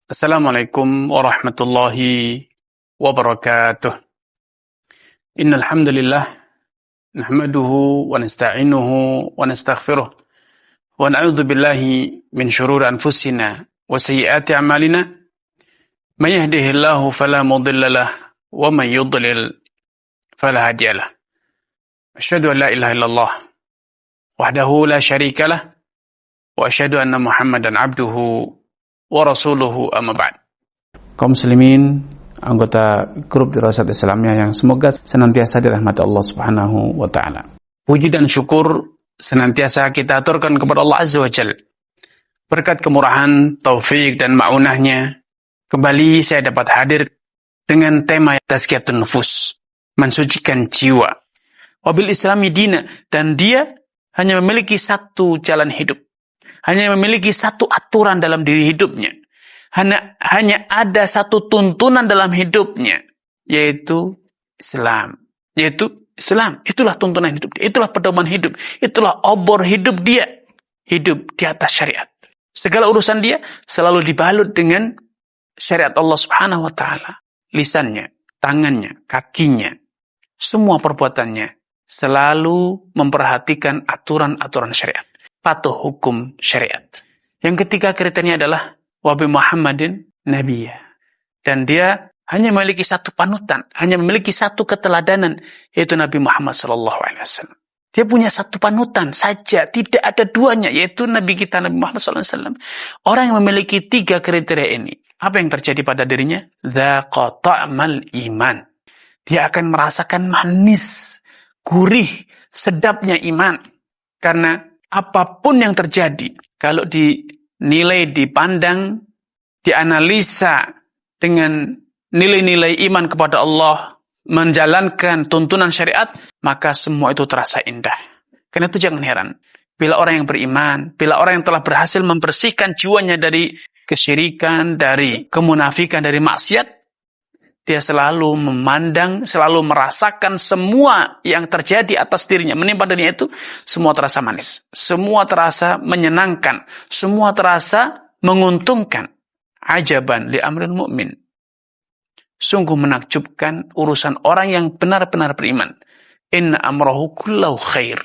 Assalamualaikum warahmatullahi wabarakatuh. Innal hamdalillah nahmaduhu wa nasta'inuhu wa nastaghfiruh wa na'udzu billahi min shururi anfusina wa sayyiati a'malina. May yahdihillahu fala mudilla lahu wa may yudlil fala hadiya lahu. Asyhadu an la ilaha illallah wahdahu la syarika lah wa asyhadu anna Muhammadan abduhu wa rasuluhu amma ba'd. Kaum muslimin, anggota grup Dirasat Islamiyah yang semoga senantiasa dirahmati Allah Subhanahu wa taala. Puji dan syukur senantiasa kita aturkan kepada Allah Azza wa Jalla. Berkat kemurahan, taufik dan ma'unahnya, kembali saya dapat hadir dengan tema tazkiyatun nufus, mensucikan jiwa. Wabil islami dina, dan dia hanya memiliki satu jalan hidup. Hanya memiliki satu aturan dalam diri hidupnya. Hanya ada satu tuntunan dalam hidupnya, yaitu Islam. Yaitu Islam. Itulah tuntunan hidup dia. Itulah pedoman hidup. Itulah obor hidup dia. Hidup di atas syariat. Segala urusan dia selalu dibalut dengan syariat Allah Subhanahu wa taala. Lisannya, tangannya, kakinya, semua perbuatannya selalu memperhatikan aturan-aturan syariat. Patuh hukum syariat. Yang ketiga kriterianya adalah wabi Muhammadin Nabiya. Dan dia hanya memiliki satu panutan, hanya memiliki satu keteladanan, yaitu Nabi Muhammad SAW. Dia punya satu panutan saja, tidak ada duanya, yaitu Nabi kita Nabi Muhammad SAW. Orang yang memiliki tiga kriteria ini, apa yang terjadi pada dirinya? Dzaqa ta'mal iman. Dia akan merasakan manis, gurih, sedapnya iman. Karena apapun yang terjadi, kalau dinilai, dipandang, dianalisa dengan nilai-nilai iman kepada Allah, menjalankan tuntunan syariat, maka semua itu terasa indah. Karena itu jangan heran, bila orang yang beriman, bila orang yang telah berhasil membersihkan jiwanya dari kesyirikan, dari kemunafikan, dari maksiat, dia selalu memandang, selalu merasakan semua yang terjadi atas dirinya, menimpa dirinya itu, semua terasa manis. Semua terasa menyenangkan. Semua terasa menguntungkan. Ajaban li amril mu'min. Sungguh menakjubkan urusan orang yang benar-benar beriman. Inna amrahu kullahu khair.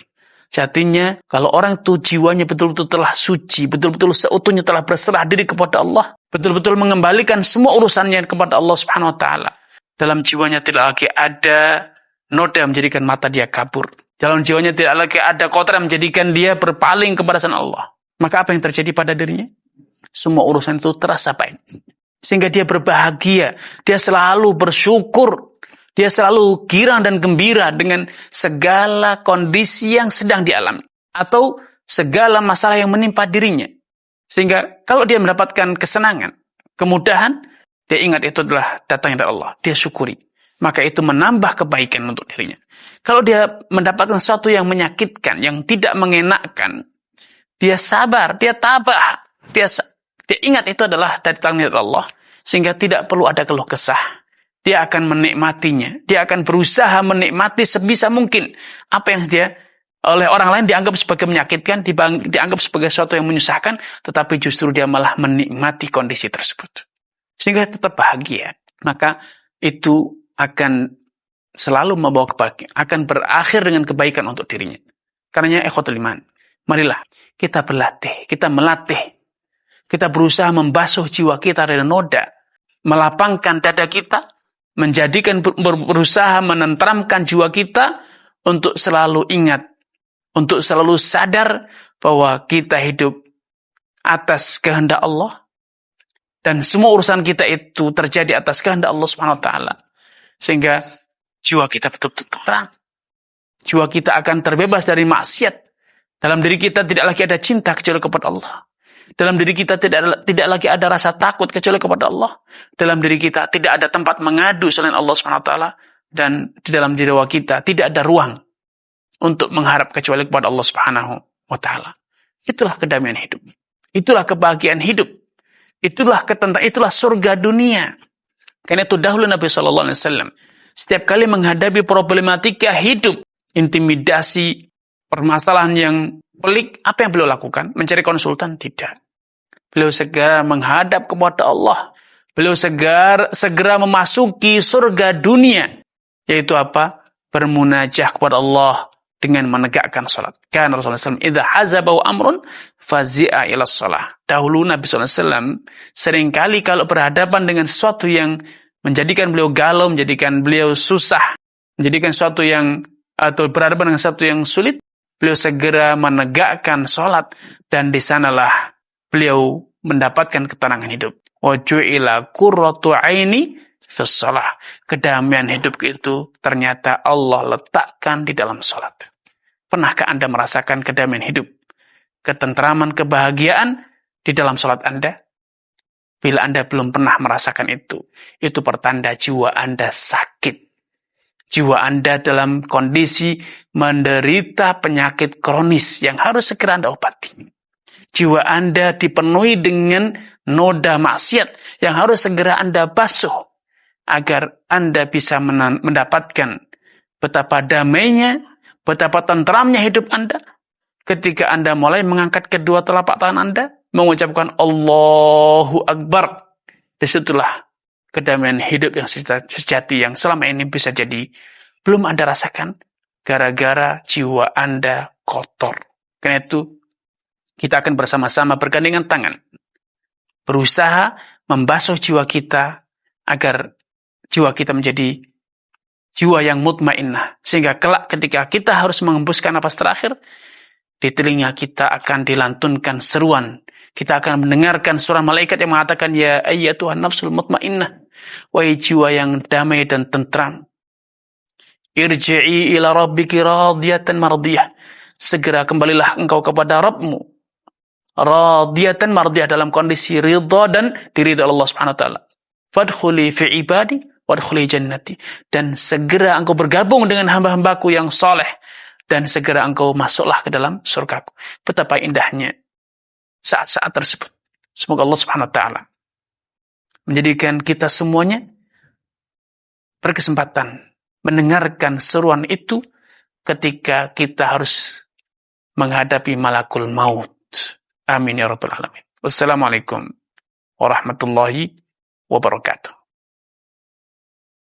Jadinya, kalau orang itu jiwanya betul-betul telah suci, betul-betul seutuhnya telah berserah diri kepada Allah, betul-betul mengembalikan semua urusannya kepada Allah Subhanahu wa taala. Dalam jiwanya tidak lagi ada noda yang menjadikan mata dia kabur. Dalam jiwanya tidak lagi ada kotoran yang menjadikan dia berpaling kepada selain Allah. Maka apa yang terjadi pada dirinya? Semua urusan itu terasa baik. Sehingga dia berbahagia, dia selalu bersyukur, dia selalu girang dan gembira dengan segala kondisi yang sedang dialami. Atau segala masalah yang menimpa dirinya. Sehingga kalau dia mendapatkan kesenangan, kemudahan, dia ingat itu adalah datangnya dari Allah. Dia syukuri. Maka itu menambah kebaikan untuk dirinya. Kalau dia mendapatkan sesuatu yang menyakitkan, yang tidak mengenakkan, dia sabar, dia tabah. Dia ingat itu adalah dari tangan Allah. Sehingga tidak perlu ada keluh kesah. Dia akan menikmatinya. Dia akan berusaha menikmati sebisa mungkin. Apa yang dia oleh orang lain dianggap sebagai menyakitkan, dianggap sebagai sesuatu yang menyusahkan, tetapi justru dia malah menikmati kondisi tersebut. Sehingga tetap bahagia. Maka itu akan selalu membawa kebahagiaan, akan berakhir dengan kebaikan untuk dirinya. Karenanya ikhwatul iman, marilah kita berlatih, kita melatih, kita berusaha membasuh jiwa kita dari noda, melapangkan dada kita, menjadikan berusaha menenteramkan jiwa kita untuk selalu ingat, untuk selalu sadar bahwa kita hidup atas kehendak Allah dan semua urusan kita itu terjadi atas kehendak Allah Subhanahu wa taala. Sehingga jiwa kita betul-betul tenang. Jiwa kita akan terbebas dari maksiat. Dalam diri kita tidak lagi ada cinta kecuali kepada Allah. Dalam diri kita tidak lagi ada rasa takut kecuali kepada Allah. Dalam diri kita tidak ada tempat mengadu selain Allah Subhanahu wa taala, dan di dalam diri kita tidak ada ruang untuk mengharap kecuali kepada Allah Subhanahu wa taala. Itulah kedamaian hidup. Itulah kebahagiaan hidup. Itulah ketenangan, itulah surga dunia. Karena itu dahulu Nabi sallallahu alaihi wasallam setiap kali menghadapi problematika hidup, intimidasi, permasalahan yang pelik, apa yang beliau lakukan? Mencari konsultan? Tidak. beliau segera menghadap kepada Allah. Beliau segera memasuki surga dunia. Yaitu apa? Bermunajah kepada Allah dengan menegakkan salat. Karena Rasulullah SAW, idza hazabahu amrun fazi'a ila shalah. Dahulu Nabi SAW seringkali kalau berhadapan dengan sesuatu yang menjadikan beliau galau, menjadikan beliau susah, menjadikan sesuatu yang atau berhadapan dengan sesuatu yang sulit, beliau segera menegakkan salat, dan di sanalah beliau mendapatkan ketenangan hidup. Wa ju'ila qurratu aini fi shalah. Kedamaian hidup itu ternyata Allah letakkan di dalam salat. Pernahkah Anda merasakan kedamaian hidup, ketentraman, kebahagiaan di dalam salat Anda? Bila Anda belum pernah merasakan itu pertanda jiwa Anda sakit. Jiwa Anda dalam kondisi menderita penyakit kronis yang harus segera Anda obati. Jiwa Anda dipenuhi dengan noda maksiat yang harus segera Anda basuh agar Anda bisa mendapatkan betapa damainya, betapa tentramnya hidup Anda ketika Anda mulai mengangkat kedua telapak tangan Anda, mengucapkan Allahu Akbar. Disitulah kedamaian hidup yang sejati yang selama ini bisa jadi belum Anda rasakan gara-gara jiwa Anda kotor. Karena itu kita akan bersama-sama bergandengan tangan berusaha membasuh jiwa kita agar jiwa kita menjadi jiwa yang mutmainnah, sehingga kelak ketika kita harus mengembuskan napas terakhir, di telinga kita akan dilantunkan seruan. Kita akan mendengarkan suara malaikat yang mengatakan, ya ayyatuhan nafsul mutmainnah, wahai jiwa yang damai dan tentram, irji'i ila rabbiki radiyatan mardiyah, segera kembalilah engkau kepada Rabbmu, radiyatan mardiyah, dalam kondisi ridha dan diridha Allah Subhanahu wa taala. Fadkhuli fi ibadi wadkhuli jannati, dan segera engkau bergabung dengan hamba-hambaku yang saleh, dan segera engkau masuklah ke dalam surgaku. Betapa indahnya saat-saat tersebut. Semoga Allah Subhanahu wa taala menjadikan kita semuanya berkesempatan mendengarkan seruan itu ketika kita harus menghadapi malakul maut. Amin ya rabbal alamin. Wassalamualaikum warahmatullahi wabarakatuh.